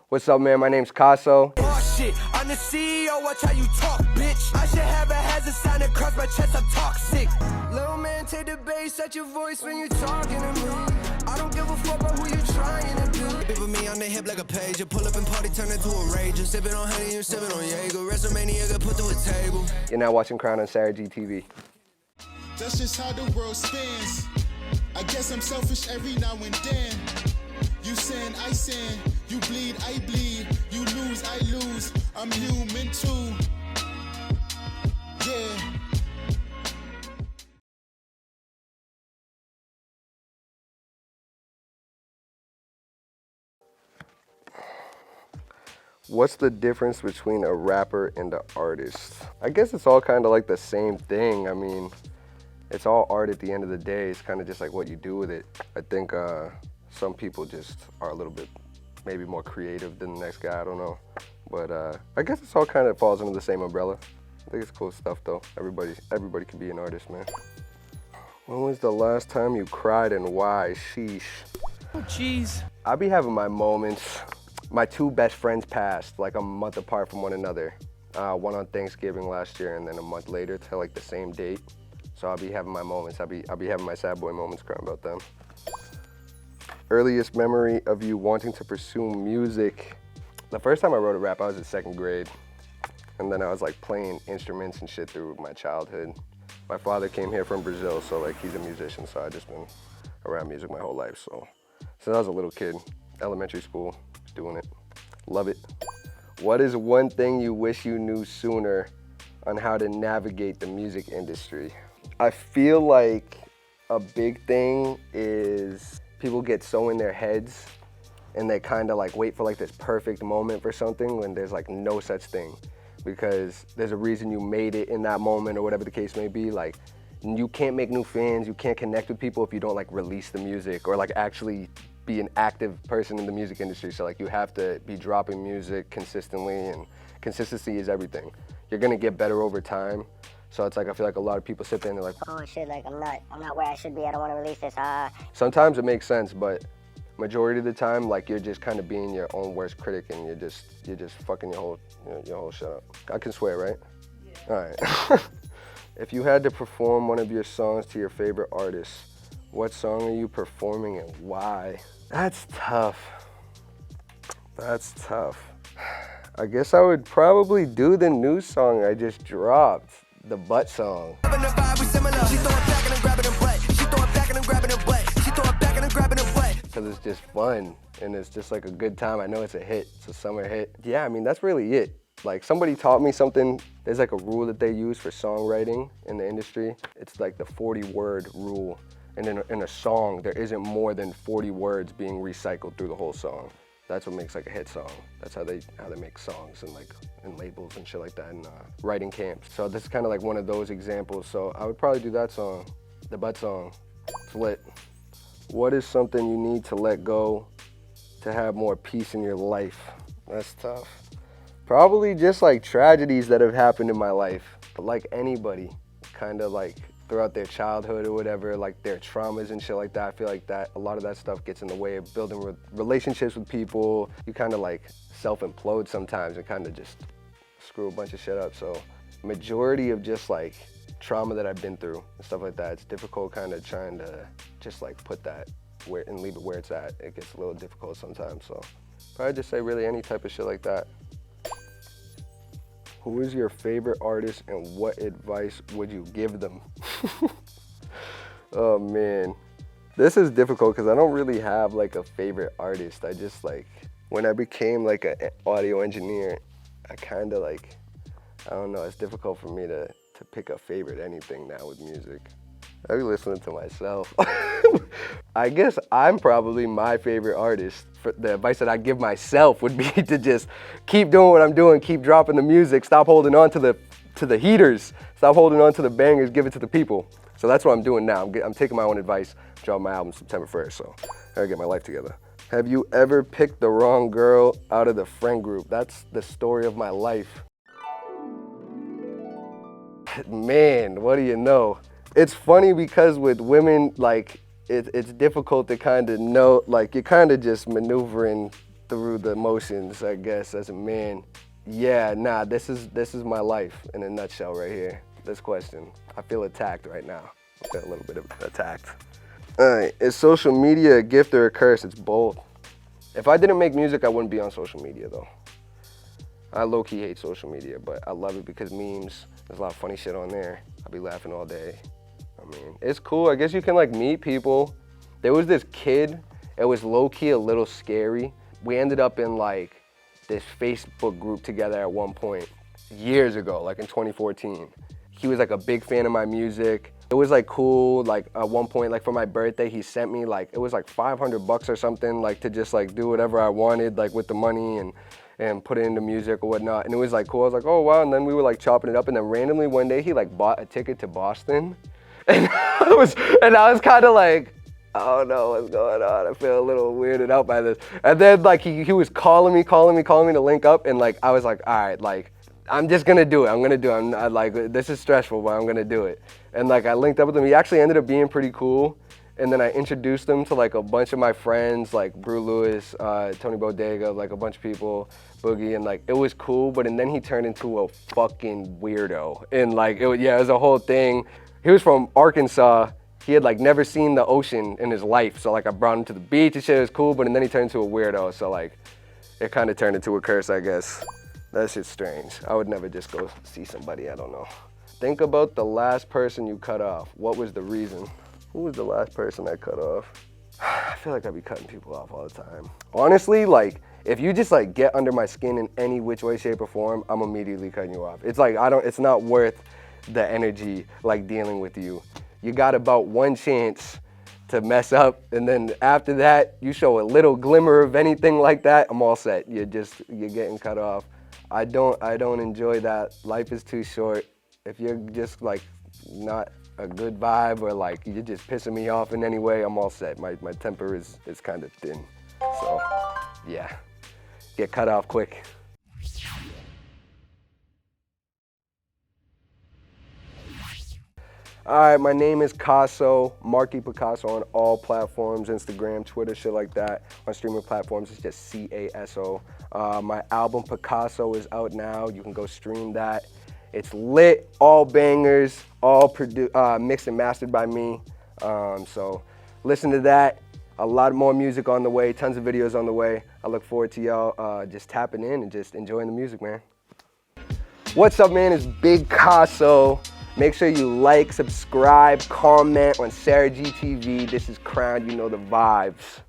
What's up, man? My name's Caso. Oh shit, I'm the CEO, watch how you talk, bitch. I should have a hazard sign across my chest, I'm toxic. Little man, take the bass, set your voice when you're talking to me. I don't give a fuck about who you trying to be. People me on the hip like a page, you pull up and party, turn into a rage. You sipping on honey, you sipping on Jaeger. WrestleMania got put to a table. You're now watching Crown on SaraG TV. That's just how the world spins. I guess I'm selfish every now and then. You sin, I sin. You bleed, I bleed. You lose, I lose. I'm human too. Yeah. What's the difference between a rapper and an artist? I guess it's all kind of like the same thing. I mean, it's all art at the end of the day. It's kind of just like what you do with it. I think some people just are a little bit maybe more creative than the next guy, I don't know. But I guess it's all kind of falls under the same umbrella. I think it's cool stuff though. Everybody can be an artist, man. When was the last time you cried and why? Sheesh. Oh jeez. I be having my moments. My two best friends passed like a month apart from one another. One on Thanksgiving last year and then a month later to like the same date. So I'll be having my moments. I'll be having my sad boy moments crying about them. Earliest memory of you wanting to pursue music. The first time I wrote a rap, I was in 2nd grade. And then I was like playing instruments and shit through my childhood. My father came here from Brazil, so like he's a musician, so I just been around music my whole life. So since I was a little kid, elementary school, doing it. Love it. What is one thing you wish you knew sooner on how to navigate the music industry? I feel like a big thing is people get so in their heads and they kind of like wait for like this perfect moment for something when there's like no such thing, because there's a reason you made it in that moment or whatever the case may be. Like, you can't make new fans, you can't connect with people if you don't like release the music or like actually be an active person in the music industry. So like you have to be dropping music consistently, and consistency is everything. You're gonna get better over time. So it's like, I feel like a lot of people sit there and they're like, oh shit, like I'm not where I should be, I don't want to release this, Sometimes it makes sense, but majority of the time, like you're just kind of being your own worst critic and you're just fucking your whole shit up. I can swear, right? Yeah. All right. If you had to perform one of your songs to your favorite artist, what song are you performing and why? That's tough. That's tough. I guess I would probably do the new song I just dropped. The butt song. Because it's just fun and it's just like a good time. I know it's a hit, it's a summer hit. Yeah, I mean, that's really it. Like, somebody taught me something. There's like a rule that they use for songwriting in the industry. It's like the 40-word rule. And in a song, there isn't more than 40 words being recycled through the whole song. That's what makes like a hit song. That's how they make songs and like in labels and shit like that in writing camps. So this is kind of like one of those examples. So I would probably do that song, the butt song. It's lit. What is something you need to let go to have more peace in your life? That's tough. Probably just like tragedies that have happened in my life. But like anybody, kind of like throughout their childhood or whatever, like their traumas and shit like that. I feel like that a lot of that stuff gets in the way of building relationships with people. You kind of like self-implode sometimes and kind of just screw a bunch of shit up. So majority of just like trauma that I've been through and stuff like that, it's difficult kind of trying to just like put that where and leave it where it's at. It gets a little difficult sometimes. So probably just say really any type of shit like that. Who is your favorite artist and what advice would you give them? Oh man, this is difficult because I don't really have like a favorite artist. I just like, when I became like an audio engineer, I kind of like, I don't know, it's difficult for me to pick a favorite anything now with music. I be listening to myself. I guess I'm probably my favorite artist. The advice that I give myself would be to just keep doing what I'm doing, keep dropping the music, stop holding on to the heaters, stop holding on to the bangers, give it to the people. So that's what I'm doing now. I'm taking my own advice, dropping my album September 1st, so I gotta get my life together. Have you ever picked the wrong girl out of the friend group? That's the story of my life. Man, what do you know? It's funny because with women, like, it's difficult to kind of know, like, you're kind of just maneuvering through the motions, I guess, as a man. Yeah, nah, this is my life in a nutshell right here. This question. I feel attacked right now. I feel a little bit of attacked. All right, is social media a gift or a curse? It's both. If I didn't make music, I wouldn't be on social media though. I low-key hate social media, but I love it because memes, there's a lot of funny shit on there. I'll be laughing all day. I mean, it's cool. I guess you can like meet people. There was this kid, it was low-key a little scary. We ended up in like this Facebook group together at one point, years ago, like in 2014. He was like a big fan of my music. It was like cool, like at one point, like for my birthday, he sent me like, it was like $500 or something, like to just like do whatever I wanted, like with the money and put it into music or whatnot. And it was like cool, I was like, oh wow, and then we were like chopping it up, and then randomly one day he like bought a ticket to Boston. And I was kind of like, I don't know what's going on. I feel a little weirded out by this. And then like he was calling me to link up, and like I was like, all right, like I'm just gonna do it. I'm gonna do it. I'm not, like, this is stressful, but I'm gonna do it. And like I linked up with him. He actually ended up being pretty cool. And then I introduced him to like a bunch of my friends, like Brew Lewis, Tony Bodega, like a bunch of people, Boogie, and like it was cool. But and then he turned into a fucking weirdo. And like it was a whole thing. He was from Arkansas. He had like never seen the ocean in his life. So like I brought him to the beach and shit, it was cool. But and then he turned into a weirdo. So like it kind of turned into a curse, I guess. That shit's strange. I would never just go see somebody, I don't know. Think about the last person you cut off. What was the reason? Who was the last person I cut off? I feel like I be cutting people off all the time. Honestly, like, if you just like get under my skin in any which way, shape, or form, I'm immediately cutting you off. It's like, it's not worth the energy, like dealing with you. You got about one chance to mess up, and then after that, you show a little glimmer of anything like that, I'm all set. You're getting cut off. I don't enjoy that. Life is too short. If you're just like not a good vibe, or like you're just pissing me off in any way, I'm all set. My temper is kind of thin. So yeah, get cut off quick. All right, my name is Caso, Marky Picasso on all platforms, Instagram, Twitter, shit like that. On streaming platforms, it's just C-A-S-O. My album Picasso is out now. You can go stream that. It's lit, all bangers, all mixed and mastered by me. So listen to that. A lot more music on the way, tons of videos on the way. I look forward to y'all just tapping in and just enjoying the music, man. What's up, man? It's Big Caso. Make sure you like, subscribe, comment on SaraG TV. This is Crown, you know the vibes.